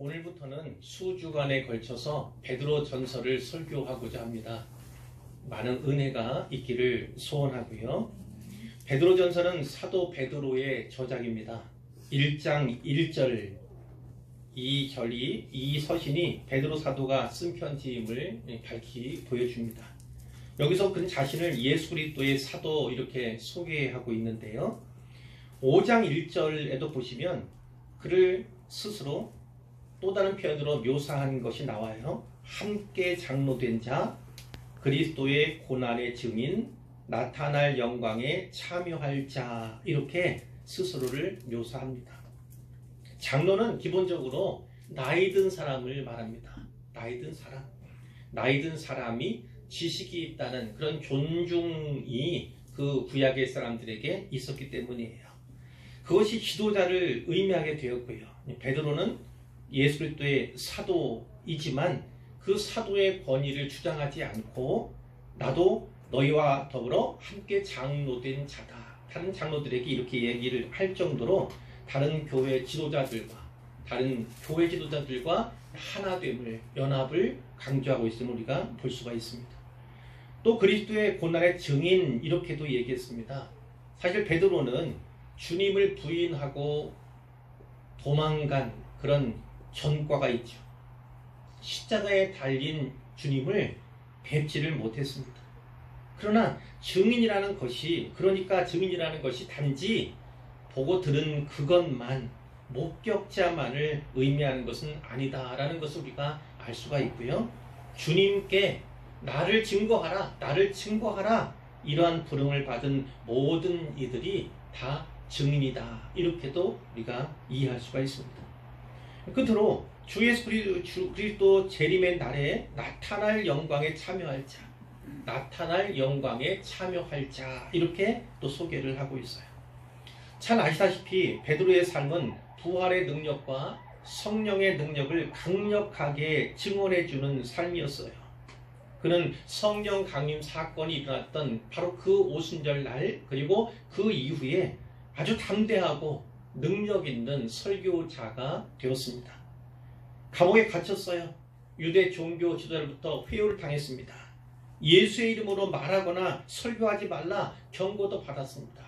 오늘부터는 수주간에 걸쳐서 베드로 전서를 설교하고자 합니다. 많은 은혜가 있기를 소원하고요. 베드로 전서는 사도 베드로의 저작입니다. 1장 1절 이 서신이 베드로 사도가 쓴 편지임을 밝히 보여줍니다. 여기서 그는 자신을 예수 그리스도의 사도 이렇게 소개하고 있는데요. 5장 1절에도 보시면 그를 스스로 또 다른 표현으로 묘사한 것이 나와요. 함께 장로된 자, 그리스도의 고난의 증인, 나타날 영광에 참여할 자, 이렇게 스스로를 묘사합니다. 장로는 기본적으로 나이 든 사람을 말합니다. 나이 든 사람이 지식이 있다는 그런 존중이 그 구약의 사람들에게 있었기 때문이에요. 그것이 지도자를 의미하게 되었고요. 베드로는 예수 그리스도의 사도이지만 그 사도의 권위를 주장하지 않고 나도 너희와 더불어 함께 장로된 자다. 다른 장로들에게 이렇게 얘기를 할 정도로 다른 교회 지도자들과 하나됨을, 연합을 강조하고 있음을 우리가 볼 수가 있습니다. 또 그리스도의 고난의 증인 이렇게도 얘기했습니다. 사실 베드로는 주님을 부인하고 도망간 그런 전과가 있죠. 십자가에 달린 주님을 뵙지를 못했습니다. 그러나 증인이라는 것이 단지 보고 들은 그것만, 목격자만을 의미하는 것은 아니다라는 것을 우리가 알 수가 있고요. 주님께 나를 증거하라 이러한 부름을 받은 모든 이들이 다 증인이다, 이렇게도 우리가 이해할 수가 있습니다. 끝으로 주 예수 그리스도 재림의 날에 나타날 영광에 참여할 자, 이렇게 또 소개를 하고 있어요. 잘 아시다시피 베드로의 삶은 부활의 능력과 성령의 능력을 강력하게 증언해주는 삶이었어요. 그는 성령 강림 사건이 일어났던 바로 그 오순절 날, 그리고 그 이후에 아주 담대하고 능력 있는 설교자가 되었습니다. 감옥에 갇혔어요. 유대 종교 지도자로부터 회유를 당했습니다. 예수의 이름으로 말하거나 설교하지 말라 경고도 받았습니다.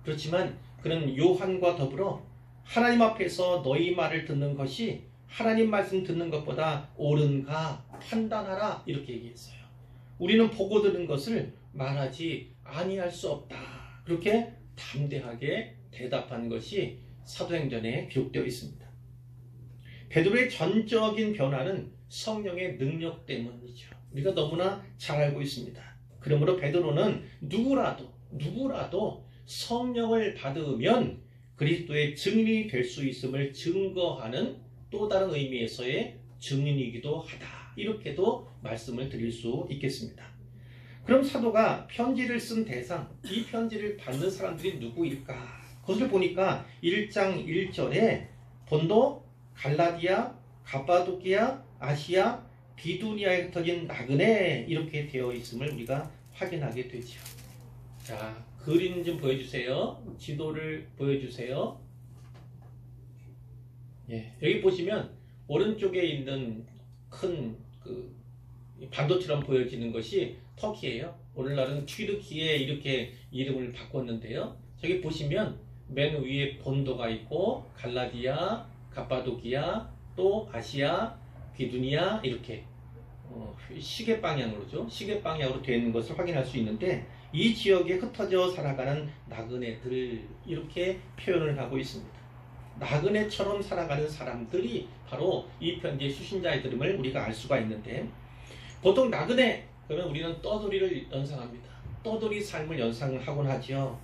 그렇지만 그는 요한과 더불어 하나님 앞에서 너희 말을 듣는 것이 하나님 말씀 듣는 것보다 옳은가 판단하라, 이렇게 얘기했어요. 우리는 보고 들은 것을 말하지 아니할 수 없다, 그렇게 담대하게 대답한 것이 사도행전에 기록되어 있습니다. 베드로의 전적인 변화는 성령의 능력 때문이죠. 우리가 너무나 잘 알고 있습니다. 그러므로 베드로는 누구라도 성령을 받으면 그리스도의 증인이 될 수 있음을 증거하는 또 다른 의미에서의 증인이기도 하다, 이렇게도 말씀을 드릴 수 있겠습니다. 그럼 사도가 편지를 쓴 대상, 이 편지를 받는 사람들이 누구일까? 그것을 보니까 1장 1절에 본도, 갈라디아, 갑바도기아, 아시아, 비두니아에 흩어진 나그네, 이렇게 되어 있음을 우리가 확인하게 되죠. 자, 그림 좀 보여주세요. 지도를 보여주세요. 예, 여기 보시면 오른쪽에 있는 큰 반도처럼 보여지는 것이 터키예요. 오늘날은 튀르키에 이렇게 이름을 바꿨는데요. 저기 보시면 맨 위에 본도가 있고 갈라디아, 갑바도기아, 또 아시아, 비두니아, 이렇게 시계 방향으로 되어 있는 것을 확인할 수 있는데, 이 지역에 흩어져 살아가는 나그네들, 이렇게 표현을 하고 있습니다. 나그네처럼 살아가는 사람들이 바로 이 편지의 수신자들임을 우리가 알 수가 있는데, 보통 나그네 그러면 우리는 떠돌이를 연상합니다. 떠돌이 삶을 연상하곤 하죠.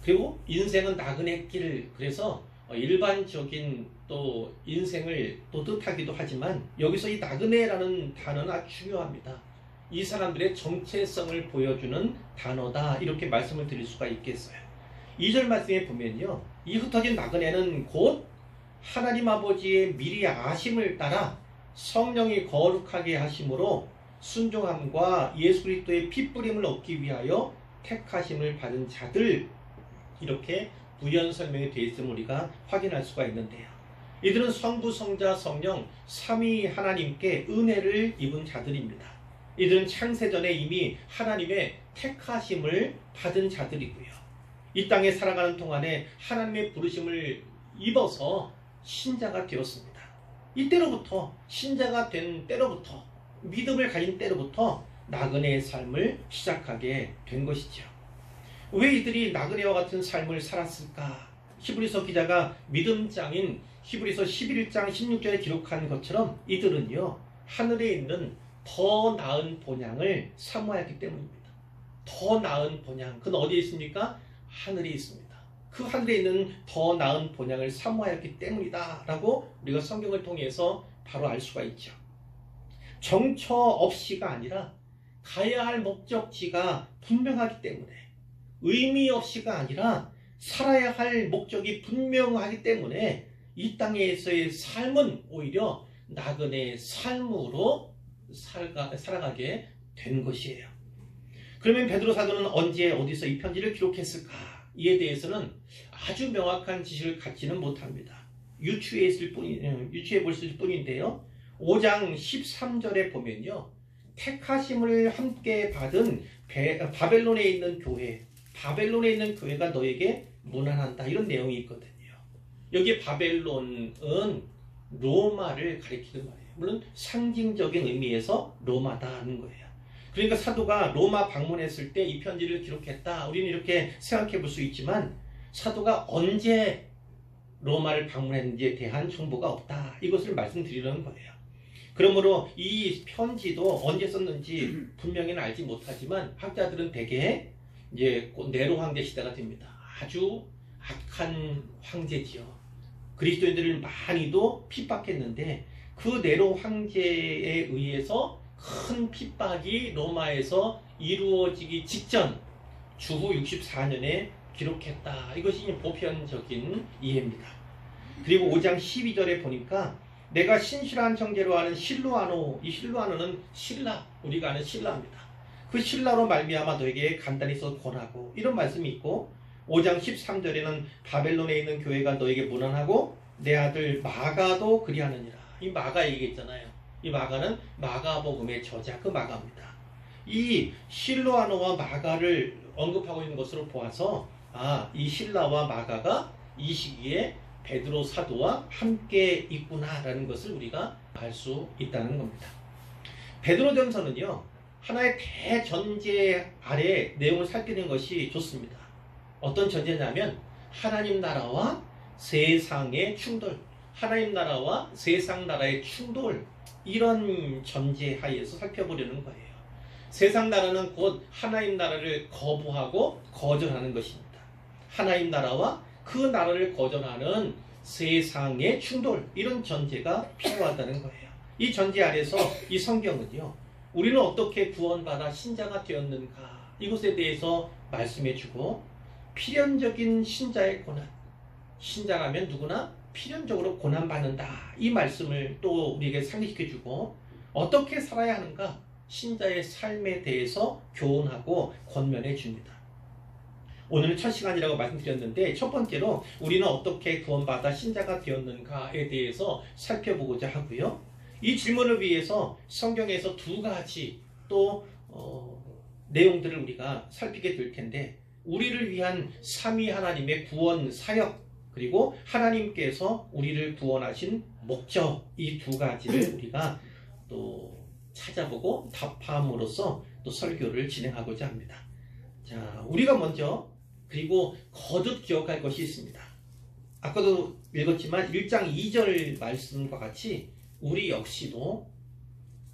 그리고 인생은 나그네길, 그래서 일반적인 또 인생을 또 뜻하기도 하지만 여기서 이 나그네라는 단어는 아주 중요합니다. 이 사람들의 정체성을 보여주는 단어다, 이렇게 말씀을 드릴 수가 있겠어요. 2절 말씀에 보면요, 이 흩어진 나그네는 곧 하나님 아버지의 미리 아심을 따라 성령이 거룩하게 하심으로 순종함과 예수 그리스도의 핏부림을 얻기 위하여 택하심을 받은 자들, 이렇게 부연 설명이 되어 있음을 우리가 확인할 수가 있는데요. 이들은 성부, 성자, 성령 삼위 하나님께 은혜를 입은 자들입니다. 이들은 창세전에 이미 하나님의 택하심을 받은 자들이고요. 이 땅에 살아가는 동안에 하나님의 부르심을 입어서 신자가 되었습니다. 이때로부터 신자가 된 때로부터 믿음을 가진 때로부터 나그네의 삶을 시작하게 된 것이죠. 왜 이들이 나그네와 같은 삶을 살았을까? 히브리서 기자가 믿음장인 히브리서 11장 16절에 기록한 것처럼 이들은요, 하늘에 있는 더 나은 본향을 사모하였기 때문입니다. 더 나은 본향, 그건 어디에 있습니까? 하늘에 있습니다. 그 하늘에 있는 더 나은 본향을 사모하였기 때문이다 라고 우리가 성경을 통해서 바로 알 수가 있죠. 정처 없이가 아니라 가야 할 목적지가 분명하기 때문에, 의미 없이가 아니라 살아야 할 목적이 분명하기 때문에 이 땅에서의 삶은 오히려 나그네의 삶으로 살아가게 된 것이에요. 그러면 베드로 사도는 언제 어디서 이 편지를 기록했을까? 이에 대해서는 아주 명확한 지식을 갖지는 못합니다. 유추해 볼 수 있을 뿐인데요. 5장 13절에 보면요, 택하심을 함께 받은 바벨론에 있는 교회가 너에게 문안한다, 이런 내용이 있거든요. 여기 바벨론은 로마를 가리키는 말이에요. 물론 상징적인 의미에서 로마다 하는 거예요. 그러니까 사도가 로마 방문했을 때 이 편지를 기록했다, 우리는 이렇게 생각해 볼 수 있지만, 사도가 언제 로마를 방문했는지에 대한 정보가 없다, 이것을 말씀드리려는 거예요. 그러므로 이 편지도 언제 썼는지 분명히는 알지 못하지만 학자들은 대개 이제 네로 황제 시대가 됩니다. 아주 악한 황제지요. 그리스도인들을 많이도 핍박했는데 그 네로 황제에 의해서 큰 핍박이 로마에서 이루어지기 직전 주후 64년에 기록했다. 이것이 보편적인 이해입니다. 그리고 5장 12절에 보니까 내가 신실한 형제로 아는 실로아노, 이 실로아노는 신라, 우리가 아는 신라입니다. 그 신라로 말미암아 너에게 간단히 써 권하고, 이런 말씀이 있고, 5장 13절에는 바벨론에 있는 교회가 너에게 문안하고 내 아들 마가도 그리하느니라. 이 마가 얘기했잖아요. 이 마가는 마가복음의 저자, 그 마가입니다. 이 실로아노와 마가를 언급하고 있는 것으로 보아서 이 신라와 마가가 이 시기에 베드로 사도와 함께 있구나라는 것을 우리가 알 수 있다는 겁니다. 베드로전서는요, 하나의 대전제 아래 내용을 살피는 것이 좋습니다. 어떤 전제냐면 하나님 나라와 세상의 충돌, 하나님 나라와 세상 나라의 충돌, 이런 전제하에서 살펴보려는 거예요. 세상 나라는 곧 하나님 나라를 거부하고 거절하는 것입니다. 하나님 나라와 그 나라를 거절하는 세상의 충돌, 이런 전제가 필요하다는 거예요. 이 전제 아래서 이 성경은요, 우리는 어떻게 구원받아 신자가 되었는가, 이것에 대해서 말씀해주고, 필연적인 신자의 고난, 신자라면 누구나 필연적으로 고난받는다, 이 말씀을 또 우리에게 상기시켜주고, 어떻게 살아야 하는가, 신자의 삶에 대해서 교훈하고 권면해 줍니다. 오늘은 첫 시간이라고 말씀드렸는데, 첫 번째로 우리는 어떻게 구원받아 신자가 되었는가에 대해서 살펴보고자 하고요. 이 질문을 위해서 성경에서 두 가지 또 내용들을 우리가 살피게 될 텐데, 우리를 위한 삼위 하나님의 구원 사역, 그리고 하나님께서 우리를 구원하신 목적, 이 두 가지를 우리가 또 찾아보고 답함으로써 또 설교를 진행하고자 합니다. 자, 우리가 먼저 그리고 거듭 기억할 것이 있습니다. 아까도 읽었지만 1장 2절 말씀과 같이 우리 역시도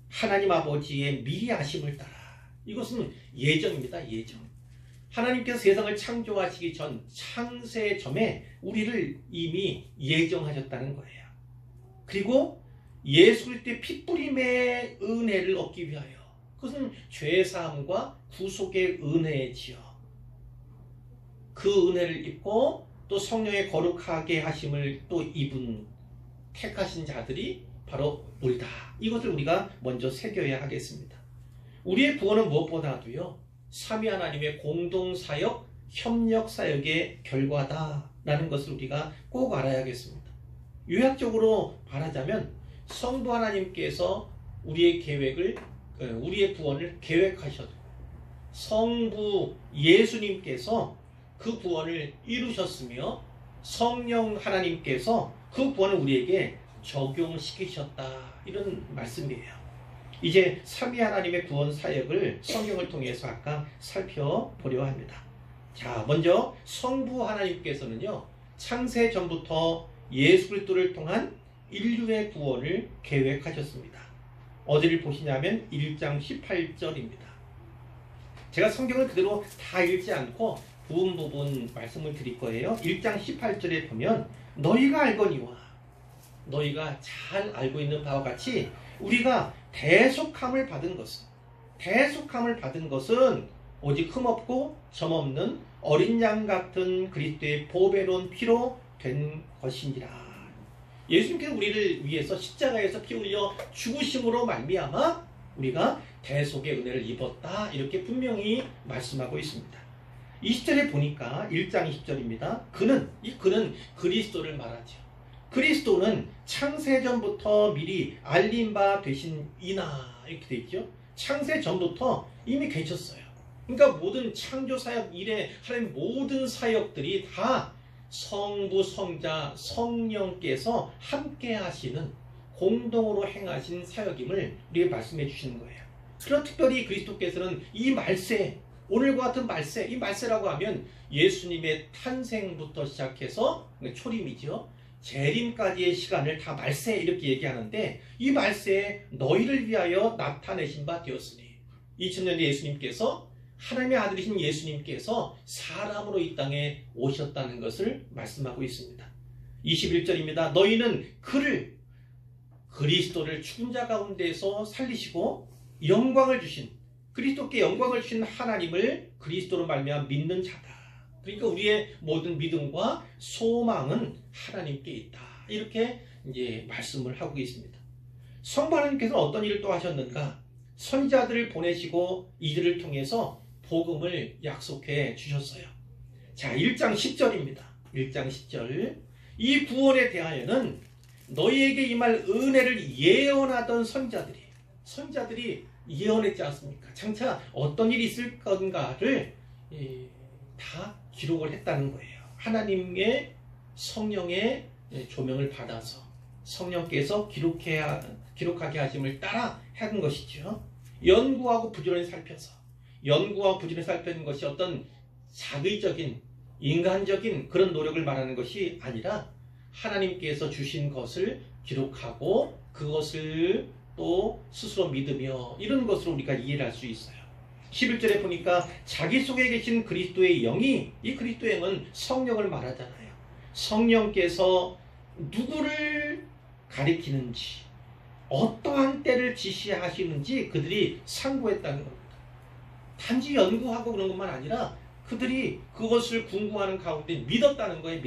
하나님 아버지의 미리 아심을 따라, 이것은 예정입니다. 예정. 하나님께서 세상을 창조하시기 전 창세점에 우리를 이미 예정하셨다는 거예요. 그리고 예수 그리스도의 핏부림의 은혜를 얻기 위하여, 그것은 죄사함과 구속의 은혜지요. 그 은혜를 입고 또 성령의 거룩하게 하심을 또 입은 택하신 자들이 바로 우리다. 이것을 우리가 먼저 새겨야 하겠습니다. 우리의 구원은 무엇보다도요, 삼위 하나님의 공동사역, 협력사역의 결과다라는 것을 우리가 꼭 알아야겠습니다. 요약적으로 말하자면 성부 하나님께서 우리의 계획을, 우리의 구원을 계획하셔도 성부 예수님께서 그 구원을 이루셨으며 성령 하나님께서 그 구원을 우리에게 적용시키셨다, 이런 말씀이에요. 이제 삼위 하나님의 구원 사역을 성경을 통해서 아까 살펴보려 합니다. 자, 먼저 성부 하나님께서는요, 창세 전부터 예수 그리스도를 통한 인류의 구원을 계획하셨습니다. 어디를 보시냐면 1장 18절입니다. 제가 성경을 그대로 다 읽지 않고 부분 말씀을 드릴 거예요. 1장 18절에 보면 너희가 알거니와, 너희가 잘 알고 있는 바와 같이 우리가 대속함을 받은 것은 오직 흠없고 점없는 어린 양 같은 그리스도의 보배로운 피로 된 것이니라. 예수님께서 우리를 위해서 십자가에서 피 흘려 죽으심으로 말미암아 우리가 대속의 은혜를 입었다, 이렇게 분명히 말씀하고 있습니다. 20절에 보니까 1장 20절입니다. 그는 그리스도를 말하죠. 그리스도는 창세전부터 미리 알린 바 되신 이나, 이렇게 되어 있죠. 창세전부터 이미 계셨어요. 그러니까 모든 창조사역 이래 하나님 모든 사역들이 다 성부, 성자, 성령께서 함께 하시는, 공동으로 행하신 사역임을 우리에게 말씀해 주시는 거예요. 그런 특별히 그리스도께서는 이 말세, 오늘과 같은 말세, 이 말세라고 하면 예수님의 탄생부터 시작해서 초림이죠, 재림까지의 시간을 다 말세, 이렇게 얘기하는데, 이 말세에 너희를 위하여 나타내신 바 되었으니, 2000년 뒤 예수님께서, 하나님의 아들이신 예수님께서 사람으로 이 땅에 오셨다는 것을 말씀하고 있습니다. 21절입니다. 너희는 그리스도를 죽은 자 가운데서 살리시고 영광을 주신, 그리스도께 영광을 주신 하나님을 그리스도로 말미암아 믿는 자다. 그러니까 우리의 모든 믿음과 소망은 하나님께 있다, 이렇게 이제 말씀을 하고 있습니다. 성부 하나님께서 어떤 일을 또 하셨는가? 선지자들을 보내시고 이들을 통해서 복음을 약속해 주셨어요. 자, 1장 10절입니다. 1장 10절. 이 구원에 대하여는 너희에게 임할 은혜를 예언하던 선지자들이 예언했지 않습니까? 장차 어떤 일이 있을 건가를 다 기록을 했다는 거예요. 하나님의 성령의 조명을 받아서 성령께서 기록하게 하심을 따라 하는 것이죠. 연구하고 부지런히 살펴는 것이 어떤 자의적인, 인간적인 그런 노력을 말하는 것이 아니라 하나님께서 주신 것을 기록하고 그것을 또 스스로 믿으며, 이런 것으로 우리가 이해를 할 수 있어요. 11절에 보니까 자기 속에 계신 그리스도의 영이, 이 그리스도의 영은 성령을 말하잖아요. 성령께서 누구를 가리키는지, 어떠한 때를 지시하시는지 그들이 상고했다는 겁니다. 단지 연구하고 그런 것만 아니라 그들이 그것을 궁금하는 가운데 믿었다는 거예요.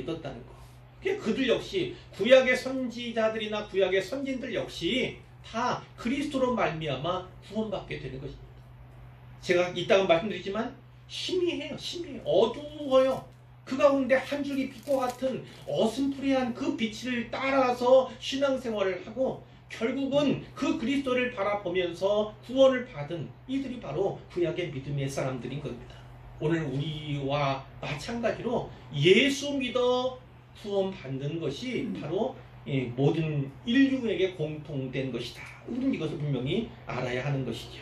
그들 역시, 구약의 선지자들이나 구약의 선진들 역시 다 그리스도로 말미암아 구원받게 되는 것입니다. 제가 이따가 말씀드리지만 희미해요. 어두워요. 그 가운데 한 줄기 빛과 같은 어슴푸레한 그 빛을 따라서 신앙생활을 하고 결국은 그 그리스도를 바라보면서 구원을 받은 이들이 바로 구약의 믿음의 사람들인 겁니다. 오늘 우리와 마찬가지로 예수 믿어 구원받는 것이 바로 모든 인류에게 공통된 것이다. 우리는 이것을 분명히 알아야 하는 것이죠.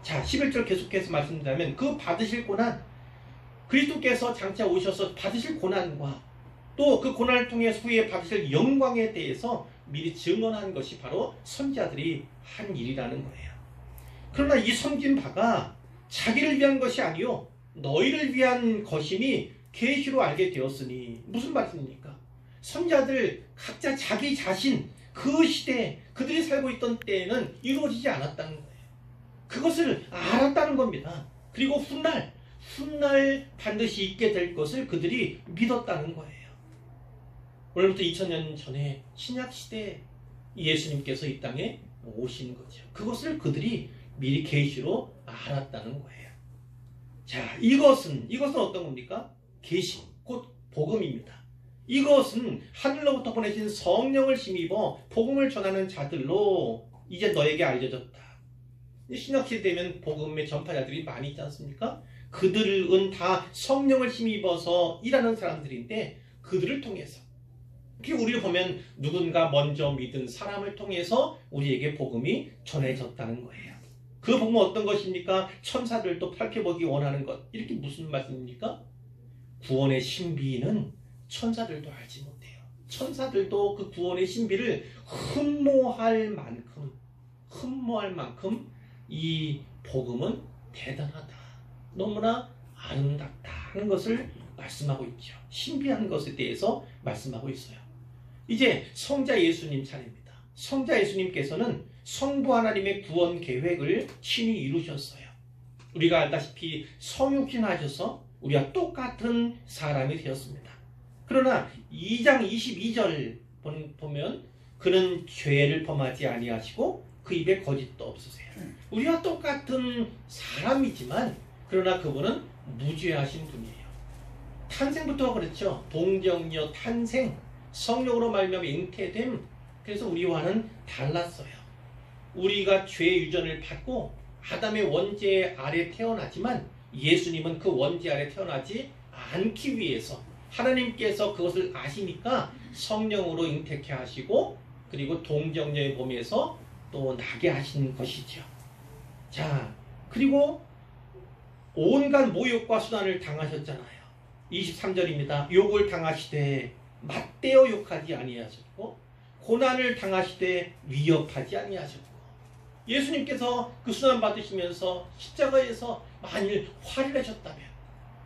자, 11절 계속해서 말씀드리자면 그 받으실 고난, 그리스도께서 장차 오셔서 받으실 고난과 또 그 고난을 통해 후에 받으실 영광에 대해서 미리 증언한 것이 바로 선지자들이 한 일이라는 거예요. 그러나 이 섬긴 바가 자기를 위한 것이 아니요 너희를 위한 것임이 계시로 알게 되었으니, 무슨 말씀입니까? 선지자들 각자 자기 자신, 그 시대 그들이 살고 있던 때에는 이루어지지 않았다는 거예요. 그것을 알았다는 겁니다. 그리고 훗날 반드시 있게 될 것을 그들이 믿었다는 거예요. 오늘부터 2000년 전에 신약시대에 예수님께서 이 땅에 오신 거죠. 그것을 그들이 미리 계시로 알았다는 거예요. 자, 이것은 어떤 겁니까? 계시, 곧 복음입니다. 이것은 하늘로부터 보내신 성령을 힘입어 복음을 전하는 자들로 이제 너에게 알려졌다. 신약시대 되면 복음의 전파자들이 많이 있지 않습니까? 그들은 다 성령을 힘입어서 일하는 사람들인데 그들을 통해서 우리를 보면 누군가 먼저 믿은 사람을 통해서 우리에게 복음이 전해졌다는 거예요. 그 복음은 어떤 것입니까? 천사들도 살펴보기 원하는 것. 이렇게 무슨 말씀입니까? 구원의 신비는 천사들도 알지 못해요. 천사들도 그 구원의 신비를 흠모할 만큼 이 복음은 대단하다. 너무나 아름답다 하는 것을 말씀하고 있죠. 신비한 것에 대해서 말씀하고 있어요. 이제 성자 예수님 차례입니다. 성자 예수님께서는 성부 하나님의 구원 계획을 친히 이루셨어요. 우리가 알다시피 성육신하셔서 우리와 똑같은 사람이 되었습니다. 그러나 2장 22절 보면 그는 죄를 범하지 아니하시고 그 입에 거짓도 없으세요. 우리와 똑같은 사람이지만 그러나 그분은 무죄하신 분이에요. 탄생부터 그렇죠. 동정녀 탄생, 성령으로 말미암아 잉태됨. 그래서 우리와는 달랐어요. 우리가 죄 유전을 받고 아담의 원죄 아래 태어나지만 예수님은 그 원죄 아래 태어나지 않기 위해서 하나님께서 그것을 아시니까 성령으로 잉태케 하시고 그리고 동정녀의 몸에서 또 나게 하신 것이죠. 자, 그리고 온갖 모욕과 수단을 당하셨잖아요. 23절입니다. 욕을 당하시되 맞대어 욕하지 아니하셨고 고난을 당하시되 위협하지 아니하셨고 예수님께서 그 수난 받으시면서 십자가에서 만일 화를 내셨다면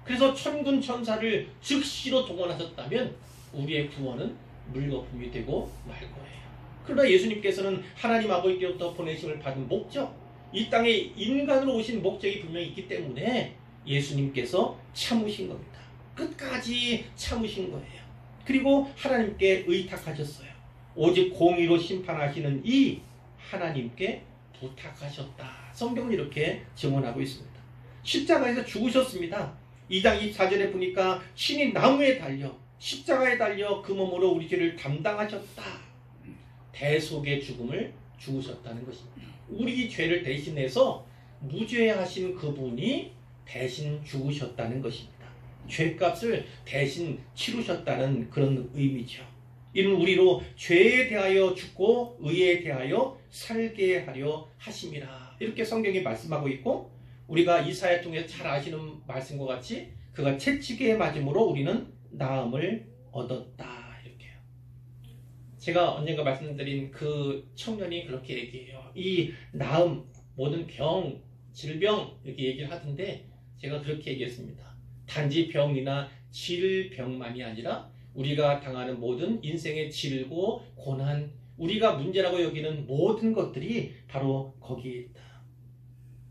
그래서 천군 천사를 즉시로 동원하셨다면 우리의 구원은 물거품이 되고 말 거예요. 그러나 예수님께서는 하나님 아버지께로부터 보내심을 받은 목적, 이 땅에 인간으로 오신 목적이 분명히 있기 때문에 예수님께서 참으신 겁니다. 끝까지 참으신 거예요. 그리고 하나님께 의탁하셨어요. 오직 공의로 심판하시는 이 하나님께 부탁하셨다. 성경은 이렇게 증언하고 있습니다. 십자가에서 죽으셨습니다. 2장 24절에 보니까 신이 나무에 달려 십자가에 달려 그 몸으로 우리 죄를 담당하셨다. 대속의 죽음을 죽으셨다는 것입니다. 우리 죄를 대신해서 무죄하신 그분이 대신 죽으셨다는 것입니다. 죄값을 대신 치르셨다는 그런 의미죠. 이는 우리로 죄에 대하여 죽고 의에 대하여 살게 하려 하심이라. 이렇게 성경이 말씀하고 있고 우리가 이사야 통해 잘 아시는 말씀과 같이 그가 채찍에 맞음으로 우리는 나음을 얻었다. 이렇게요. 제가 언젠가 말씀드린 그 청년이 그렇게 얘기해요. 이 나음, 모든 병, 질병 이렇게 얘기를 하던데 제가 그렇게 얘기했습니다. 단지 병이나 질병만이 아니라 우리가 당하는 모든 인생의 질고 고난, 우리가 문제라고 여기는 모든 것들이 바로 거기에 있다.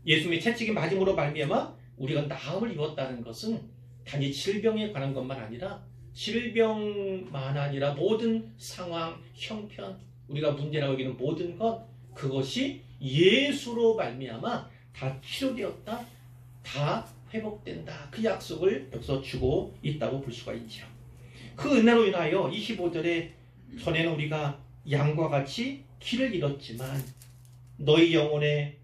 예수님의 채찍이 맞음으로 말미암아 우리가 나음을 입었다는 것은 단지 질병에 관한 것만 아니라 질병만 아니라 모든 상황, 형편, 우리가 문제라고 여기는 모든 것, 그것이 예수로 말미암아 다 치료되었다, 다 회복된다. 그 약속을 여기서 주고 있다고 볼 수가 있죠. 그 은혜로 인하여 25절에 전에는 우리가 양과 같이 길을 잃었지만 너희 영혼의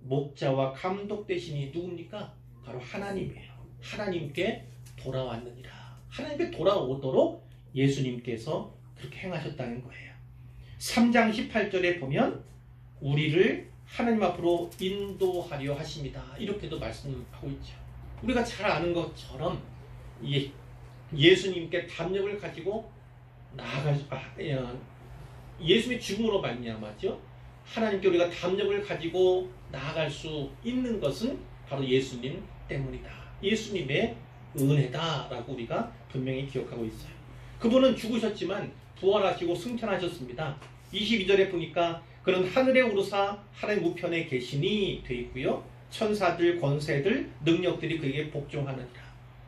목자와 감독 되시니 누굽니까? 바로 하나님이에요. 하나님께 돌아왔느니라. 하나님께 돌아오도록 예수님께서 그렇게 행하셨다는 거예요. 3장 18절에 보면 우리를 하나님 앞으로 인도하려 하십니다. 이렇게도 말씀하고 있죠. 우리가 잘 아는 것처럼 예수님께 담력을 가지고 예수님의 죽음으로 말미암았죠. 하나님께 우리가 담력을 가지고 나아갈 수 있는 것은 바로 예수님 때문이다. 예수님의 은혜다라고 우리가 분명히 기억하고 있어요. 그분은 죽으셨지만 부활하시고 승천하셨습니다. 22절에 보니까 그는 하늘에 오르사 하나님 우편에 계시니 돼 있고요. 천사들, 권세들, 능력들이 그에게 복종하느니라.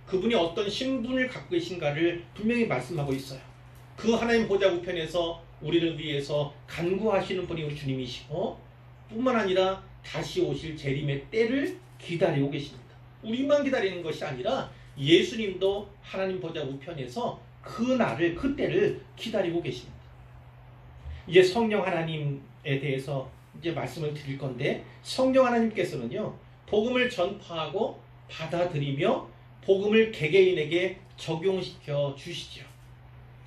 그분이 어떤 신분을 갖고 계신가를 분명히 말씀하고 있어요. 그 하나님 보좌 우편에서 우리를 위해서 간구하시는 분이 우리 주님이시고 뿐만 아니라 다시 오실 재림의 때를 기다리고 계십니다. 우리만 기다리는 것이 아니라 예수님도 하나님 보좌 우편에서 그 날을, 그때를 기다리고 계십니다. 이제 성령 하나님에 대해서 이제 말씀을 드릴 건데, 성령 하나님께서는요, 복음을 전파하고 받아들이며 복음을 개개인에게 적용시켜 주시죠.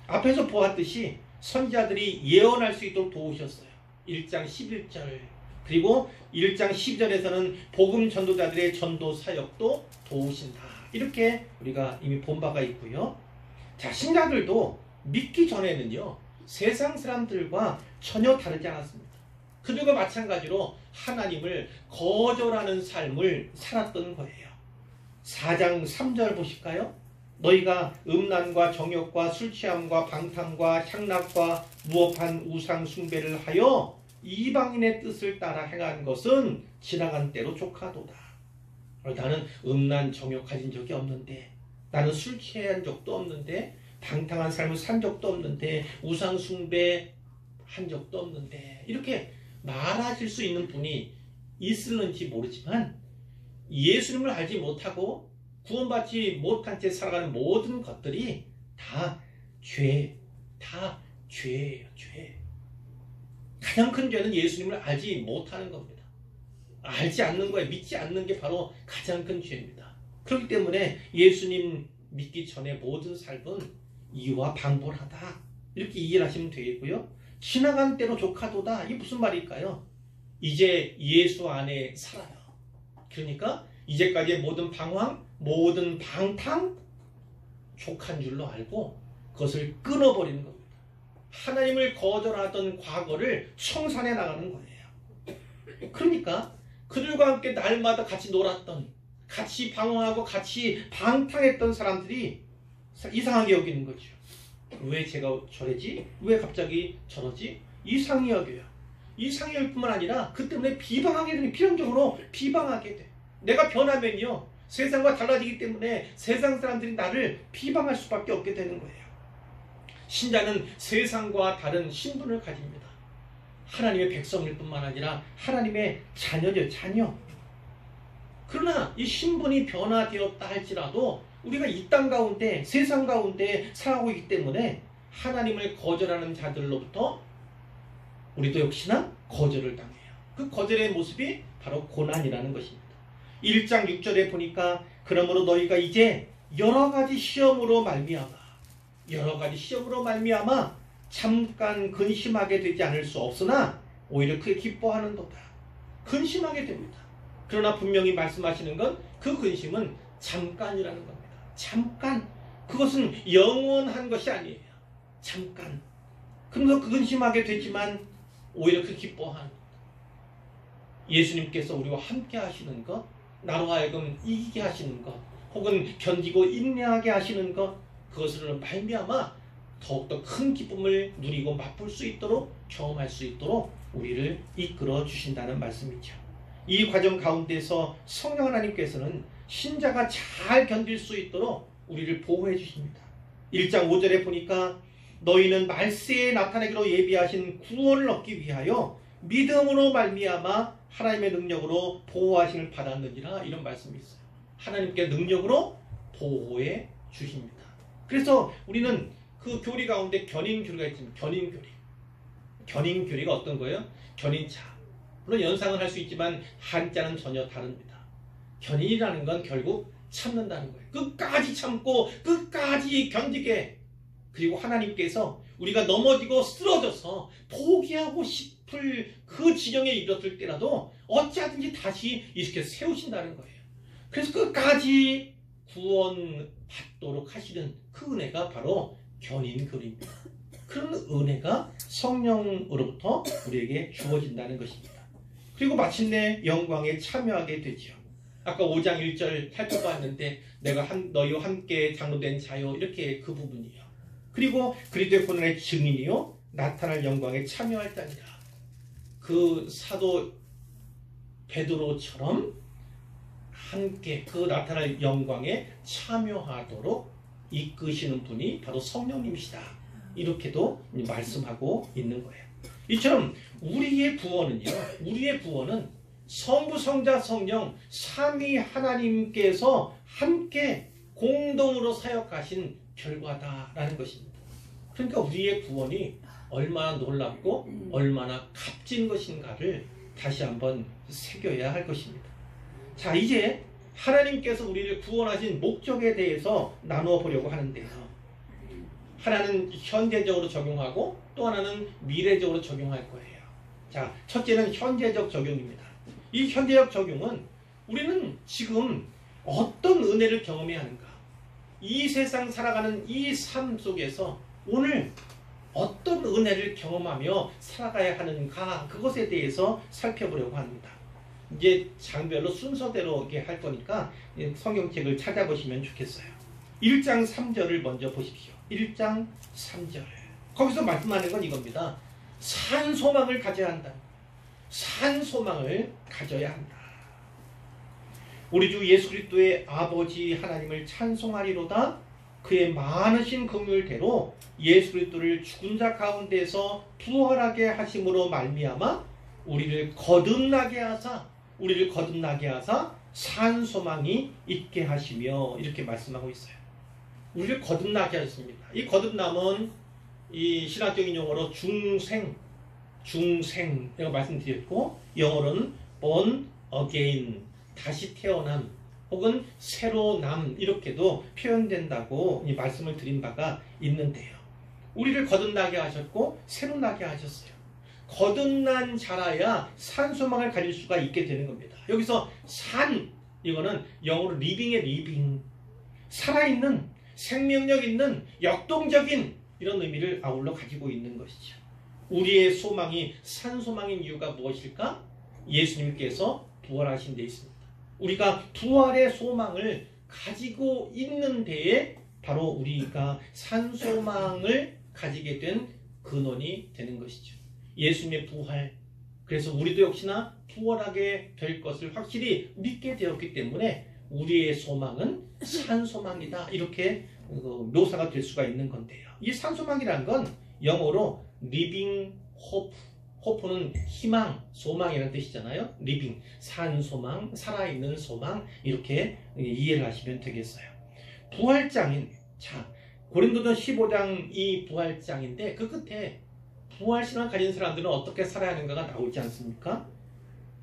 앞에서 보았듯이 선지자들이 예언할 수 있도록 도우셨어요. 1장 11절, 그리고 1장 12절에서는 복음 전도자들의 전도 사역도 도우신다. 이렇게 우리가 이미 본 바가 있고요. 자, 신자들도 믿기 전에는요, 세상 사람들과 전혀 다르지 않았습니다. 그들과 마찬가지로 하나님을 거절하는 삶을 살았던 거예요. 4장 3절 보실까요? 너희가 음란과 정욕과 술취함과 방탕과 향락과 무업한 우상 숭배를 하여 이방인의 뜻을 따라 행한 것은 지나간 때로 족하도다. 나는 음란 정욕 가진 적이 없는데, 나는 술 취한 적도 없는데, 방탕한 삶을 산 적도 없는데, 우상 숭배 한 적도 없는데, 이렇게 말하실 수 있는 분이 있을는지 모르지만, 예수님을 알지 못하고 구원받지 못한 채 살아가는 모든 것들이 다 죄예요. 죄. 가장 큰 죄는 예수님을 알지 못하는 겁니다. 알지 않는 거예요. 믿지 않는 게 바로 가장 큰 죄입니다. 그렇기 때문에 예수님 믿기 전에 모든 삶은 이와 방불하다, 이렇게 이해를 하시면 되겠고요. 지나간 때로 족하도다, 이게 무슨 말일까요? 이제 예수 안에 살아요. 그러니까 이제까지의 모든 방황, 모든 방탕, 족한 줄로 알고 그것을 끊어버리는 겁니다. 하나님을 거절하던 과거를 청산해 나가는 거예요. 그러니까 그들과 함께 날마다 같이 놀았던, 같이 방황하고 같이 방탕했던 사람들이 이상하게 여기는 거죠. 왜 제가 저러지? 왜 갑자기 저러지? 이상히 여겨요. 이상히 여길 뿐만 아니라 그 때문에 비방하게 되는, 필연적으로 비방하게 돼. 내가 변하면요, 세상과 달라지기 때문에 세상 사람들이 나를 비방할 수밖에 없게 되는 거예요. 신자는 세상과 다른 신분을 가집니다. 하나님의 백성일 뿐만 아니라 하나님의 자녀죠, 자녀. 그러나 이 신분이 변화되었다 할지라도 우리가 이 땅 가운데, 세상 가운데 살아가고 있기 때문에 하나님을 거절하는 자들로부터 우리도 역시나 거절을 당해요. 그 거절의 모습이 바로 고난이라는 것입니다. 1장 6절에 보니까 그러므로 너희가 이제 여러 가지 시험으로 말미암아 잠깐 근심하게 되지 않을 수 없으나 오히려 크게 기뻐하는도다. 근심하게 됩니다. 그러나 분명히 말씀하시는 건 그 근심은 잠깐이라는 겁니다. 잠깐. 그것은 영원한 것이 아니에요. 잠깐. 그러면서 그 근심하게 되지만 오히려 그 기뻐하는 것. 예수님께서 우리와 함께 하시는 것, 나로 하여금 이기게 하시는 것, 혹은 견디고 인내하게 하시는 것, 그것으로 말미암아 더욱더 큰 기쁨을 누리고 맛볼 수 있도록, 경험할 수 있도록 우리를 이끌어 주신다는 말씀이죠. 이 과정 가운데서 성령 하나님께서는 신자가 잘 견딜 수 있도록 우리를 보호해 주십니다. 1장 5절에 보니까 너희는 말세에 나타내기로 예비하신 구원을 얻기 위하여 믿음으로 말미암아 하나님의 능력으로 보호하심을 받았느니라, 이런 말씀이 있어요. 하나님께 능력으로 보호해 주십니다. 그래서 우리는 그 교리 가운데 견인교리가 있지만, 견인교리가 어떤 거예요? 견인차. 물론 연상을 할 수 있지만 한자는 전혀 다릅니다. 견인이라는 건 결국 참는다는 거예요. 끝까지 참고 끝까지 견디게. 그리고 하나님께서 우리가 넘어지고 쓰러져서 포기하고 싶을 그 지경에 이르렀을 때라도 어찌하든지 다시 이렇게 세우신다는 거예요. 그래서 끝까지 구원받도록 하시는 그 은혜가 바로 견인교리입니다. 그런 은혜가 성령으로부터 우리에게 주어진다는 것입니다. 그리고 마침내 영광에 참여하게 되죠. 아까 5장 1절 살펴봤는데 내가 너희와 함께 장로된 자요, 이렇게 그 부분이요. 그리고 그리스도의 고난의 증인이요 나타날 영광에 참여할 자니라. 그 사도 베드로처럼 함께 그 나타날 영광에 참여하도록 이끄시는 분이 바로 성령님이시다. 이렇게도 말씀하고 있는 거예요. 이처럼 우리의 구원은 성부, 성자, 성령 삼위 하나님께서 함께 공동으로 사역하신 결과다라는 것입니다. 그러니까 우리의 구원이 얼마나 놀랍고 얼마나 값진 것인가를 다시 한번 새겨야 할 것입니다. 자, 이제 하나님께서 우리를 구원하신 목적에 대해서 나누어 보려고 하는데요. 하나는 현재적으로 적용하고 또 하나는 미래적으로 적용할 거예요. 자, 첫째는 현재적 적용입니다. 이 현재적 적용은 우리는 지금 어떤 은혜를 경험해야 하는가? 이 세상 살아가는 이 삶 속에서 오늘 어떤 은혜를 경험하며 살아가야 하는가? 그것에 대해서 살펴보려고 합니다. 이제 장별로 순서대로 이렇게 할 거니까 성경책을 찾아보시면 좋겠어요. 1장 3절을 먼저 보십시오. 1장 3절. 거기서 말씀하는 건 이겁니다. 산 소망을 가져야 한다. 산 소망을 가져야 한다. 우리 주 예수 그리스도의 아버지 하나님을 찬송하리로다. 그의 많으신 긍휼대로 예수 그리스도를 죽은 자 가운데서 부활하게 하심으로 말미암아 우리를 거듭나게 하사 산 소망이 있게 하시며 이렇게 말씀하고 있어요. 우리를 거듭나게 하셨습니다. 이 거듭남은 이 신학적인 용어로 중생이라고 말씀드렸고, 영어로는 born again, 다시 태어남 혹은 새로 남 이렇게도 표현된다고 이 말씀을 드린 바가 있는데요. 우리를 거듭나게 하셨고 새로 나게 하셨어요. 거듭난 자라야 산 소망을 가질 수가 있게 되는 겁니다. 여기서 산, 이거는 영어로 리빙의 리빙, 살아있는, 생명력 있는, 역동적인 이런 의미를 아울러 가지고 있는 것이죠. 우리의 소망이 산 소망인 이유가 무엇일까? 예수님께서 부활하신 데 있습니다. 우리가 부활의 소망을 가지고 있는 데에 바로 우리가 산 소망을 가지게 된 근원이 되는 것이죠. 예수님의 부활, 그래서 우리도 역시나 부활하게 될 것을 확실히 믿게 되었기 때문에 우리의 소망은 산 소망이다, 이렇게 묘사가 될 수가 있는 건데요. 이 산 소망이라는 건 영어로 living hope, 호프는 희망, 소망이라는 뜻이잖아요. 리빙, 산 소망, 살아있는 소망, 이렇게 이해를 하시면 되겠어요. 부활장인, 자, 고린도전 15장 이 부활장인데 그 끝에 부활신앙을 가진 사람들은 어떻게 살아야 하는가가 나오지 않습니까?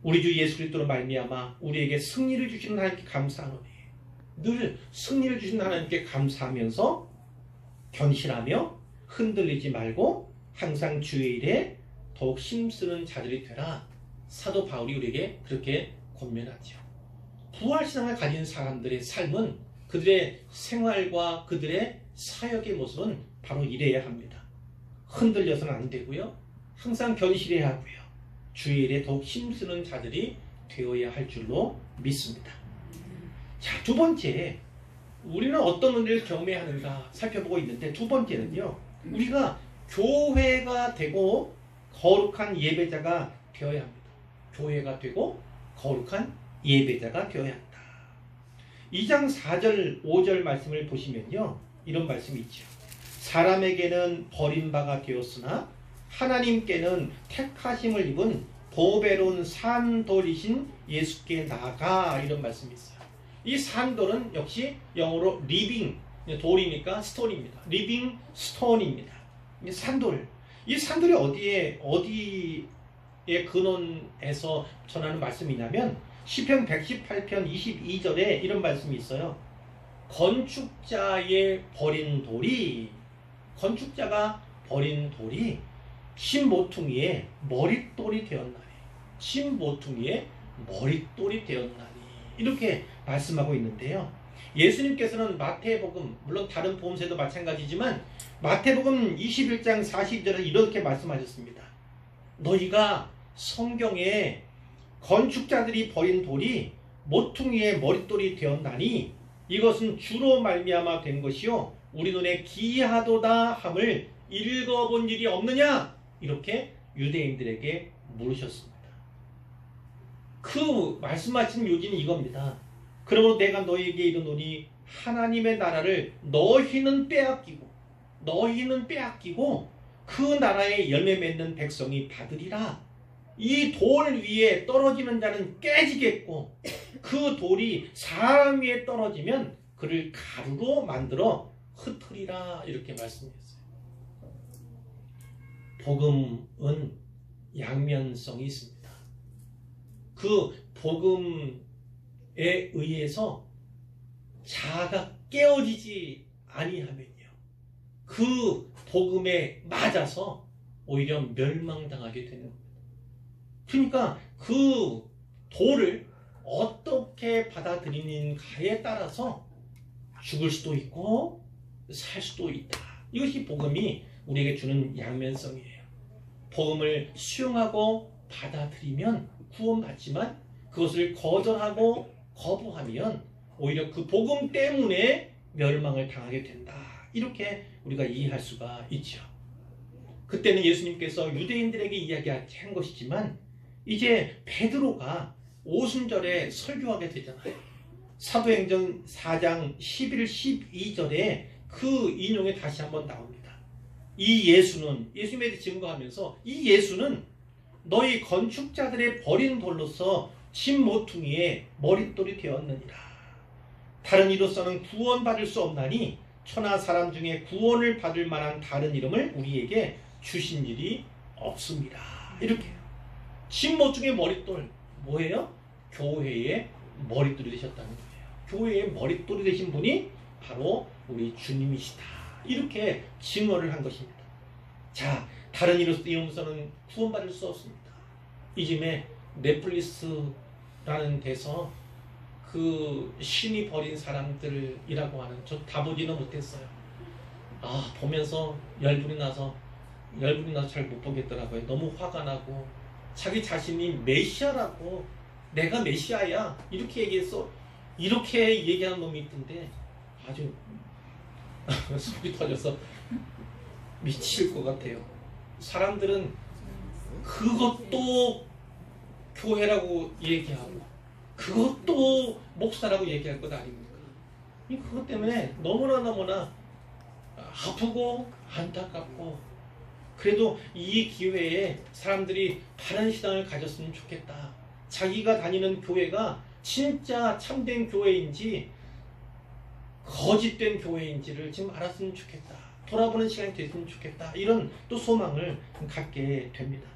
우리 주 예수 그리스도로 말미암아 우리에게 승리를 주시는 하나님께 감사하노니, 늘 승리를 주시는 하나님께 감사하면서 견실하며 흔들리지 말고 항상 주의 일에 더욱 힘쓰는 자들이 되라. 사도 바울이 우리에게 그렇게 권면하죠. 부활신앙을 가진 사람들의 삶은, 그들의 생활과 그들의 사역의 모습은 바로 이래야 합니다. 흔들려서는 안 되고요. 항상 견실해야 하고요. 주의 일에 더욱 힘쓰는 자들이 되어야 할 줄로 믿습니다. 자, 두 번째, 우리는 어떤 은혜를 경험해야 하는가 살펴보고 있는데, 두 번째는요, 우리가 교회가 되고 거룩한 예배자가 되어야 합니다. 교회가 되고 거룩한 예배자가 되어야 한다. 2장 4절 5절 말씀을 보시면요, 이런 말씀이 있죠. 사람에게는 버림바가 되었으나 하나님께는 택하심을 입은 보배로운 산돌이신 예수께 나아가, 이런 말씀이 있어요. 이 산돌은 역시 영어로 리빙, 돌이니까 스톤입니다. 리빙 스톤입니다. 산돌. 이 산돌이 어디에 근원해서 전하는 말씀이냐면 시편 118편 22절에 이런 말씀이 있어요. 건축자의 버린 돌이, 건축자가 버린 돌이 신모퉁이의 머릿돌이 되었나니, 신모퉁이의 머릿돌이 되었나니, 이렇게 말씀하고 있는데요. 예수님께서는 마태복음, 물론 다른 복음서도 마찬가지지만 마태복음 21장 42절에 이렇게 말씀하셨습니다. 너희가 성경에 건축자들이 버린 돌이 모퉁이의 머릿돌이 되었나니 이것은 주로 말미암아 된 것이요 우리 눈에 기이하도다 함을 읽어본 일이 없느냐, 이렇게 유대인들에게 물으셨습니다. 그 말씀하신 요지는 이겁니다. 그러므로 내가 너희에게 이르노니 하나님의 나라를 너희는 빼앗기고 그 나라에 열매 맺는 백성이 받으리라. 이 돌 위에 떨어지는 자는 깨지겠고 그 돌이 사람 위에 떨어지면 그를 가루로 만들어 흩으리라 이렇게 말씀했어요. 복음은 양면성이 있습니다. 그 복음에 의해서 자아가 깨어지지 아니하면요, 그 복음에 맞아서 오히려 멸망당하게 되는 겁니다. 그러니까 그 도를 어떻게 받아들이는가에 따라서 죽을 수도 있고 살 수도 있다. 이것이 복음이 우리에게 주는 양면성이에요. 복음을 수용하고 받아들이면 구원받지만 그것을 거절하고 거부하면 오히려 그 복음 때문에 멸망을 당하게 된다. 이렇게 우리가 이해할 수가 있죠. 그때는 예수님께서 유대인들에게 이야기한 것이지만 이제 베드로가 오순절에 설교하게 되잖아요. 사도행전 4장 11, 12절에 그 인용이 다시 한번 나옵니다. 이 예수는, 예수님에 대해 증거하면서 이 예수는 너희 건축자들의 버린 돌로서 집 모퉁이에 머릿돌이 되었느니라. 다른 이로서는 구원받을 수 없나니 천하 사람 중에 구원을 받을 만한 다른 이름을 우리에게 주신 일이 없습니다. 이렇게 집 모퉁이의 머릿돌 뭐예요? 교회의 머릿돌이 되셨다는 거예요. 교회의 머릿돌이 되신 분이 바로 우리 주님이시다. 이렇게 증언을 한 것입니다. 자, 다른 이름으로서는 구원받을 수 없습니다. 이즘에 넷플릭스라는 데서 그 신이 버린 사람들이라고 하는, 저 다 보지는 못했어요. 보면서 열불이 나서 잘 못 보겠더라고요. 너무 화가 나고 자기 자신이 메시아라고, 내가 메시아야 이렇게 얘기해서 이렇게 얘기하는 놈이 있던데 아주 속이 터져서 미칠 것 같아요. 사람들은 그것도 교회라고 얘기하고 그것도 목사라고 얘기할 것 아닙니까? 그것 때문에 너무나 아프고 안타깝고, 그래도 이 기회에 사람들이 바른 신앙을 가졌으면 좋겠다. 자기가 다니는 교회가 진짜 참된 교회인지 거짓된 교회인지를 지금 알았으면 좋겠다. 돌아보는 시간이 됐으면 좋겠다. 이런 또 소망을 갖게 됩니다.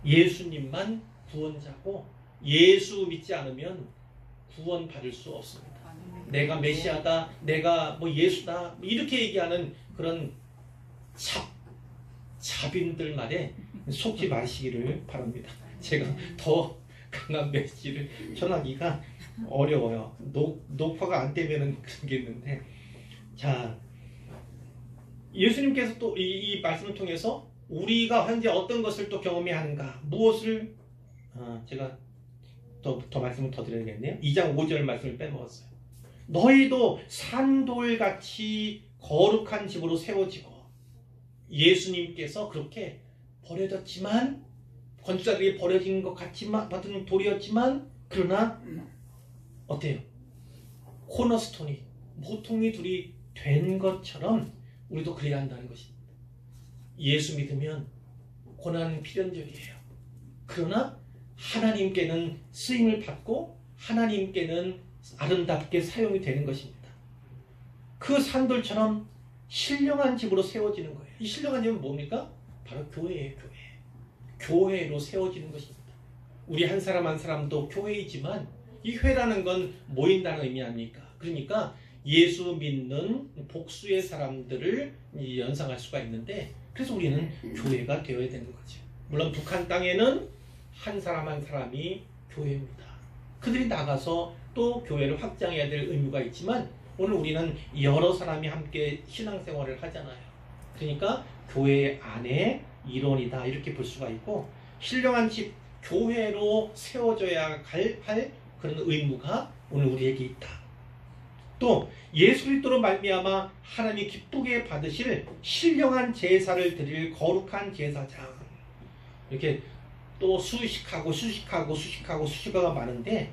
예수님만 구원자고 예수 믿지 않으면 구원받을 수 없습니다. 내가 메시아다, 내가 예수다 이렇게 얘기하는 그런 자빈들 말에 속지 마시기를 바랍니다. 제가 더 강한 메시지를 전하기가 어려워요. 녹화가 안 되면은 그런 게 있는데, 자, 예수님께서 또 이 말씀을 통해서 우리가 현재 어떤 것을 또 경험해야 하는가, 무엇을 제가 더 말씀을 더 드려야겠네요. 2장 5절 말씀을 빼먹었어요. 너희도 산돌같이 거룩한 집으로 세워지고, 예수님께서 그렇게 버려졌지만, 건축자들이 버려진 것 같은 돌이었지만, 그러나 어때요? 코너스톤이, 모퉁이 둘이 된 것처럼 우리도 그래야 한다는 것입니다. 예수 믿으면 고난 필연적이에요. 그러나 하나님께는 쓰임을 받고 하나님께는 아름답게 사용이 되는 것입니다. 그 산돌처럼 신령한 집으로 세워지는 거예요. 이 신령한 집은 뭡니까? 바로 교회예요. 교회로 세워지는 것입니다. 우리 한 사람 한 사람도 교회이지만 이 회라는 건 모인다는 의미 아닙니까? 그러니까 예수 믿는 복수의 사람들을 연상할 수가 있는데, 그래서 우리는 교회가 되어야 되는 거죠. 물론 북한 땅에는 한 사람 한 사람이 교회입니다. 그들이 나가서 또 교회를 확장해야 될 의무가 있지만, 오늘 우리는 여러 사람이 함께 신앙생활을 하잖아요. 그러니까 교회 안에 일원이다 이렇게 볼 수가 있고, 신령한 집 교회로 세워져야 할 그런 의무가 오늘 우리에게 있다. 또 예수 그리스도로 말미암아 하나님이 기쁘게 받으실 신령한 제사를 드릴 거룩한 제사장, 이렇게 또 수식어가 많은데,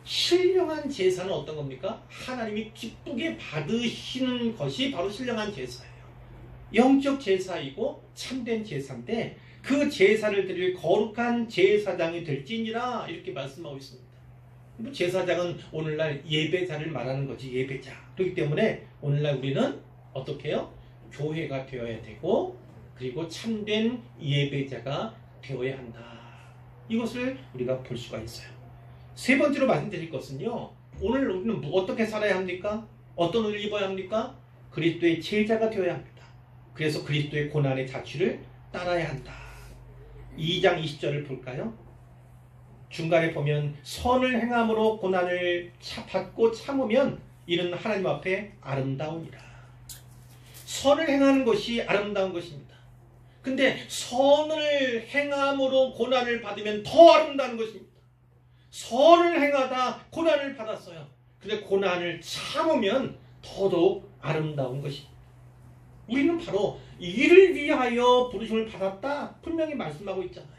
신령한 제사는 어떤 겁니까? 하나님이 기쁘게 받으시는 것이 바로 신령한 제사예요. 영적 제사이고 참된 제사인데, 그 제사를 드릴 거룩한 제사장이 될지니라 이렇게 말씀하고 있습니다. 제사장은 오늘날 예배자를 말하는 거지, 예배자. 그렇기 때문에 오늘날 우리는 어떻게 해요? 교회가 되어야 되고 그리고 참된 예배자가 되어야 한다. 이것을 우리가 볼 수가 있어요. 세 번째로 말씀드릴 것은요. 오늘 우리는 어떻게 살아야 합니까? 어떤 옷을 입어야 합니까? 그리스도의 제자가 되어야 합니다. 그래서 그리스도의 고난의 자취를 따라야 한다. 2장 20절을 볼까요? 중간에 보면 선을 행함으로 고난을 받고 참으면 이는 하나님 앞에 아름다우니라. 선을 행하는 것이 아름다운 것입니다. 근데 선을 행함으로 고난을 받으면 더 아름다운 것입니다. 선을 행하다 고난을 받았어요. 근데 고난을 참으면 더더욱 아름다운 것입니다. 우리는 바로 이를 위하여 부르심을 받았다 분명히 말씀하고 있잖아요.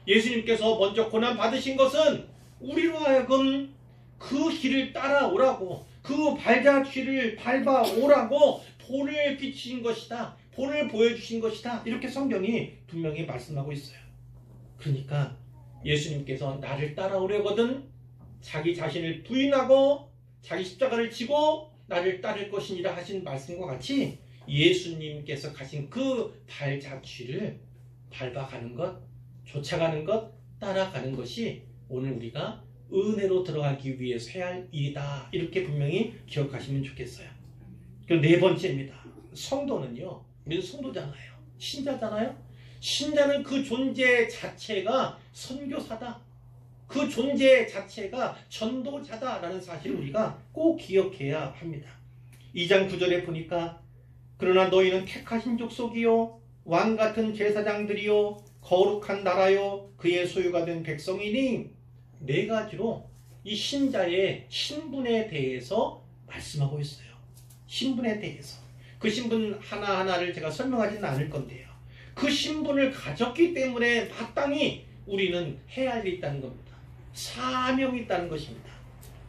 예수님께서 먼저 고난 받으신 것은 우리로 하여금 그 길을 따라오라고, 그 발자취를 밟아오라고 본을 비추신 것이다. 본을 보여주신 것이다. 이렇게 성경이 분명히 말씀하고 있어요. 그러니까 예수님께서 나를 따라오려거든 자기 자신을 부인하고 자기 십자가를 지고 나를 따를 것이니라 하신 말씀과 같이 예수님께서 가신 그 발자취를 밟아가는 것, 쫓아가는 것, 따라가는 것이 오늘 우리가 은혜로 들어가기 위해서 해야 할 일이다. 이렇게 분명히 기억하시면 좋겠어요. 그리고 네 번째입니다. 성도는요. 우리는 성도잖아요. 신자잖아요. 신자는 그 존재 자체가 선교사다. 그 존재 자체가 전도자다라는 사실을 우리가 꼭 기억해야 합니다. 2장 9절에 보니까 그러나 너희는 택하신 족속이요 왕같은 제사장들이요 거룩한 나라요 그의 소유가 된 백성이니 네 가지로 이 신자의 신분에 대해서 말씀하고 있어요. 신분에 대해서. 그 신분 하나하나를 제가 설명하지는 않을 건데요. 그 신분을 가졌기 때문에 마땅히 우리는 해야 할 일이 있다는 겁니다. 사명이 있다는 것입니다.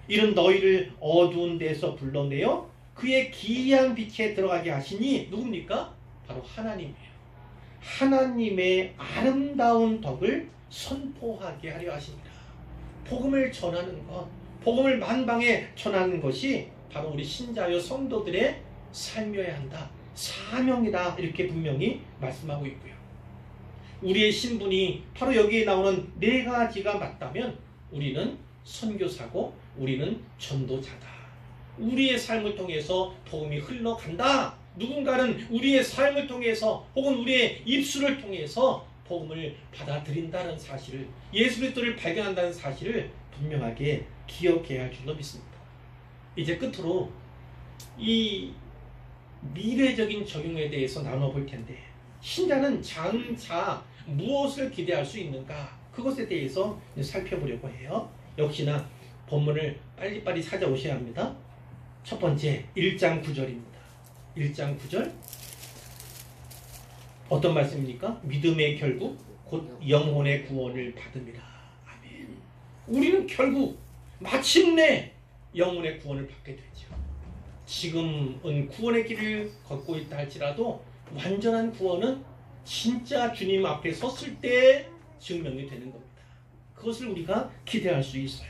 이는 너희를 어두운 데서 불러내어 그의 기이한 빛에 들어가게 하시니 누굽니까? 바로 하나님이에요. 하나님의 아름다운 덕을 선포하게 하려 하십니다. 복음을 전하는 것, 복음을 만방에 전하는 것이 바로 우리 신자여 성도들의 삶이어야 한다. 사명이다. 이렇게 분명히 말씀하고 있고요. 우리의 신분이 바로 여기에 나오는 네 가지가 맞다면 우리는 선교사고 우리는 전도자다. 우리의 삶을 통해서 복음이 흘러간다. 누군가는 우리의 삶을 통해서 혹은 우리의 입술을 통해서 복음을 받아들인다는 사실을, 예수 그리스도를 발견한다는 사실을 분명하게 기억해야 할 줄로 믿습니다. 이제 끝으로 이 미래적인 적용에 대해서 나눠볼 텐데 신자는 장차 무엇을 기대할 수 있는가? 그것에 대해서 살펴보려고 해요. 역시나 본문을 빨리빨리 찾아오셔야 합니다. 첫 번째 1장 9절입니다. 1장 9절 어떤 말씀입니까? 믿음의 결국 곧 영혼의 구원을 받음이라. 아멘. 우리는 결국 마침내 영혼의 구원을 받게 되죠. 지금은 구원의 길을 걷고 있다 할지라도 완전한 구원은 진짜 주님 앞에 섰을 때 증명이 되는 겁니다. 그것을 우리가 기대할 수 있어요.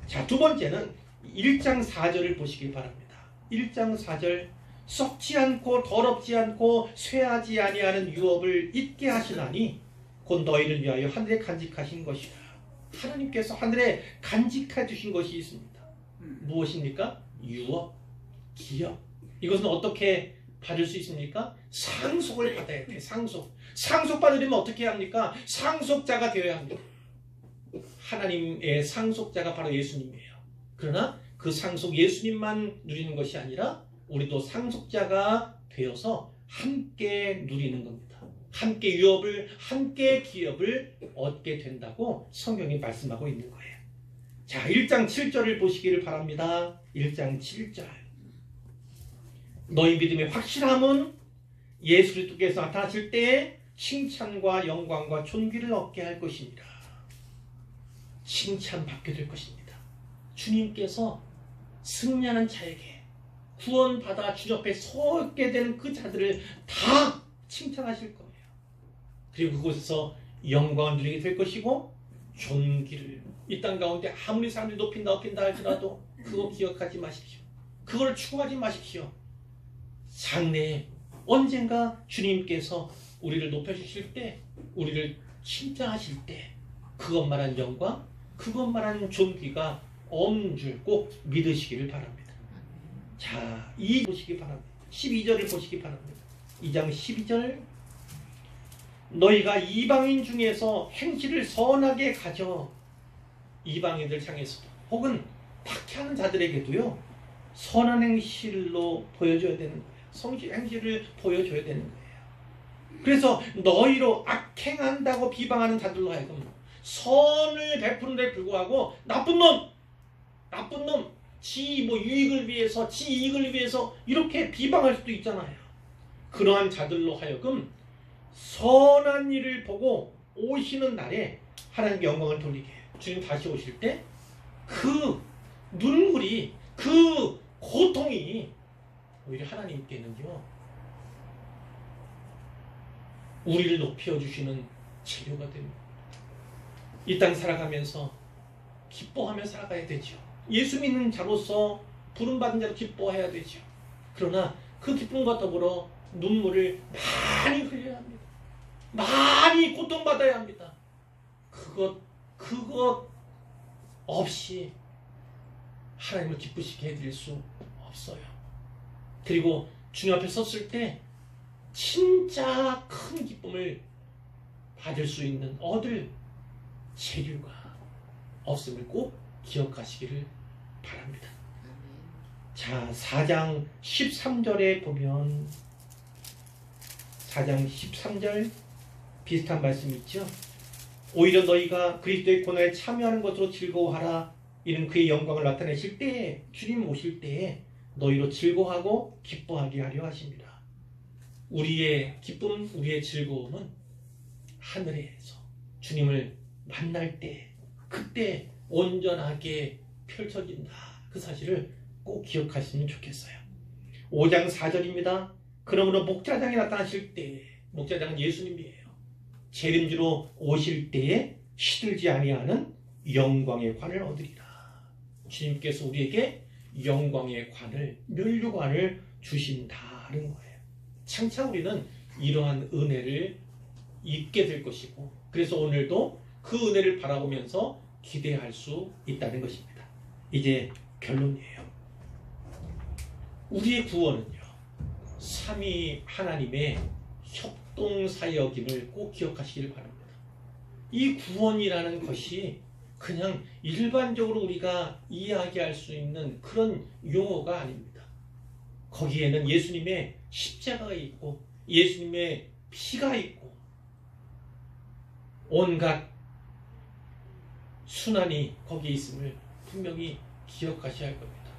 자, 두 번째는 1장 4절을 보시기 바랍니다. 1장 4절 썩지 않고 더럽지 않고 쇠하지 아니하는 유업을 잊게 하시나니 곧 너희를 위하여 하늘에 간직하신 것이라. 하나님께서 하늘에 간직해 주신 것이 있습니다. 무엇입니까? 유업, 기업. 이것은 어떻게 받을 수 있습니까? 상속을 받아야 돼. 상속 받으려면 어떻게 합니까? 상속자가 되어야 합니다. 하나님의 상속자가 바로 예수님이에요. 그러나 그 상속 예수님만 누리는 것이 아니라 우리도 상속자가 되어서 함께 누리는 겁니다. 함께 유업을, 함께 기업을 얻게 된다고 성경이 말씀하고 있는 거예요. 자, 1장 7절을 보시기를 바랍니다. 1장 7절. 너희 믿음의 확실함은 예수 그리스도께서 나타나실 때에 칭찬과 영광과 존귀를 얻게 할 것입니다. 칭찬받게 될 것입니다. 주님께서 승리하는 자에게 구원받아 주 옆에 서게 되는 그 자들을 다 칭찬하실 거예요. 그리고 그곳에서 영광을 누리게 될 것이고 존귀를 이 땅 가운데 아무리 사람들이 높인다 할지라도 그거 기억하지 마십시오. 그걸 추구하지 마십시오. 장래에 언젠가 주님께서 우리를 높여주실 때, 우리를 칭찬하실 때 그것만한 영광, 그것만한 존귀가 없는 줄 꼭 믿으시기를 바랍니다. 자, 이 보시기 바랍니다. 12절을 보시기 바랍니다. 2장 12절, 너희가 이방인 중에서 행실을 선하게 가져, 이방인들 향해서도 혹은 박해하는 자들에게도요 선한 행실로 보여줘야 되는 거예요. 행실을 보여줘야 되는 거예요. 그래서 너희로 악행한다고 비방하는 자들로 하여금 선을 베푸는 데 불구하고 나쁜 놈, 지 유익을 위해서, 지 이익을 위해서 이렇게 비방할 수도 있잖아요. 그러한 자들로 하여금 선한 일을 보고 오시는 날에 하나님께 영광을 돌리게 해요. 주님 다시 오실 때 그 눈물이, 그 고통이 오히려 하나님께는요 우리를 높여주시는 재료가 됩니다. 이 땅 살아가면서 기뻐하며 살아가야 되죠. 예수 믿는 자로서 부름받은 자로 기뻐해야 되죠. 그러나 그 기쁨과 더불어 눈물을 많이 흘려야 합니다. 많이 고통받아야 합니다. 그것 없이 하나님을 기쁘시게 해드릴 수 없어요. 그리고 주님 앞에 섰을 때 진짜 큰 기쁨을 받을 수 있는 얻을 재료가 없음을 꼭 기억하시기를 바랍니다. 자, 4장 13절에 보면 4장 13절 비슷한 말씀이 있죠. 오히려 너희가 그리스도의 고난에 참여하는 것으로 즐거워하라. 이는 그의 영광을 나타내실 때에, 주님 오실 때에 너희로 즐거워하고 기뻐하게 하려 하십니다. 우리의 기쁨, 우리의 즐거움은 하늘에서 주님을 만날 때, 그때 온전하게 펼쳐진다. 그 사실을 꼭 기억하시면 좋겠어요. 5장 4절입니다. 그러므로 목자장이 나타나실 때, 목자장은 예수님이에요. 재림주로 오실 때에 시들지 아니하는 영광의 관을 얻으리라. 주님께서 우리에게 영광의 관을, 면류관을 주신다는 거예요. 창차 우리는 이러한 은혜를 입게 될 것이고, 그래서 오늘도 그 은혜를 바라보면서 기대할 수 있다는 것입니다. 이제 결론이에요. 우리의 구원은요, 삼위 하나님의 협동사역임을 꼭 기억하시길 바랍니다. 이 구원이라는 것이 그냥 일반적으로 우리가 이야기할 수 있는 그런 용어가 아닙니다. 거기에는 예수님의 십자가가 있고 예수님의 피가 있고 온갖 순환이 거기에 있음을 분명히 기억하셔야 할 겁니다.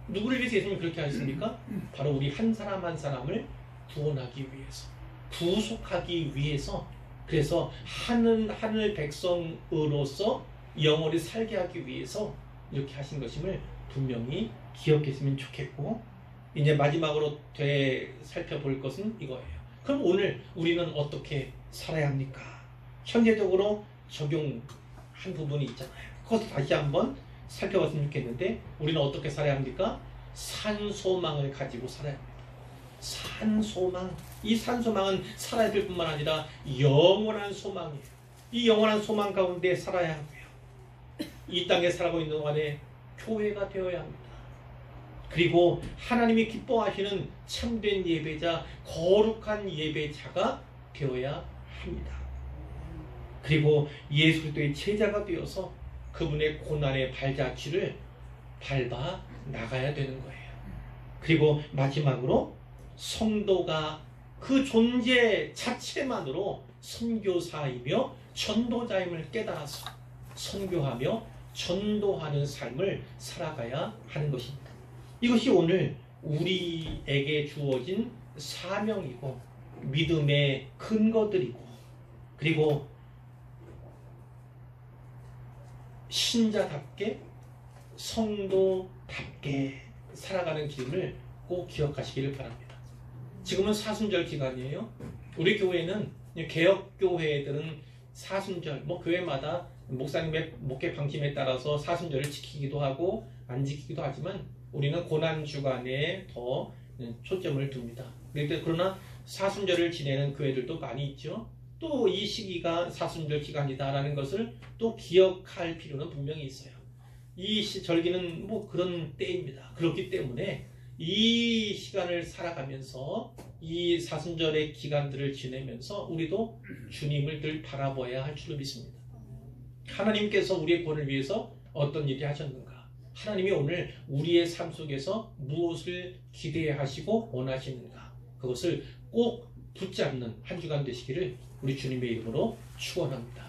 누구를 위해서 예수님이 그렇게 하셨습니까? 바로 우리 한 사람 한 사람을 구원하기 위해서, 구속하기 위해서, 그래서 하늘 백성으로서 영원히 살게 하기 위해서 이렇게 하신 것임을 분명히 기억했으면 좋겠고, 이제 마지막으로 살펴볼 것은 이거예요. 그럼 오늘 우리는 어떻게 살아야 합니까? 현재적으로 적용한 부분이 있잖아요. 그것을 다시 한번 살펴봤으면 좋겠는데, 우리는 어떻게 살아야 합니까? 산소망을 가지고 살아야 합니다. 산소망. 이 산소망은 살아야 될 뿐만 아니라 영원한 소망이에요. 이 영원한 소망 가운데 살아야 하고요. 이 땅에 살아가고 있는 동안에 교회가 되어야 합니다. 그리고 하나님이 기뻐하시는 참된 예배자, 거룩한 예배자가 되어야 합니다. 그리고 예수 그리스도의 제자가 되어서 그분의 고난의 발자취를 밟아 나가야 되는 거예요. 그리고 마지막으로 성도가 그 존재 자체만으로 선교사이며 전도자임을 깨달아서 선교하며 전도하는 삶을 살아가야 하는 것입니다. 이것이 오늘 우리에게 주어진 사명이고 믿음의 근거들이고, 그리고 신자답게 성도답게 살아가는 길을 꼭 기억하시기를 바랍니다. 지금은 사순절 기간이에요. 우리 교회는, 개혁교회들은 사순절, 교회마다 목사님의 목회 방침에 따라서 사순절을 지키기도 하고 안 지키기도 하지만, 우리는 고난주간에 더 초점을 둡니다. 그러나 사순절을 지내는 교회들도 많이 있죠. 또 이 시기가 사순절 기간이다라는 것을 또 기억할 필요는 분명히 있어요. 이 절기는 뭐 그런 때입니다. 그렇기 때문에 이 시간을 살아가면서 이 사순절의 기간들을 지내면서 우리도 주님을 늘 바라봐야 할 줄로 믿습니다. 하나님께서 우리의 구원을 위해서 어떤 일을 하셨는가? 하나님이 오늘 우리의 삶 속에서 무엇을 기대하시고 원하시는가? 그것을 꼭 붙잡는 한 주간 되시기를 우리 주님의 이름으로 축원합니다.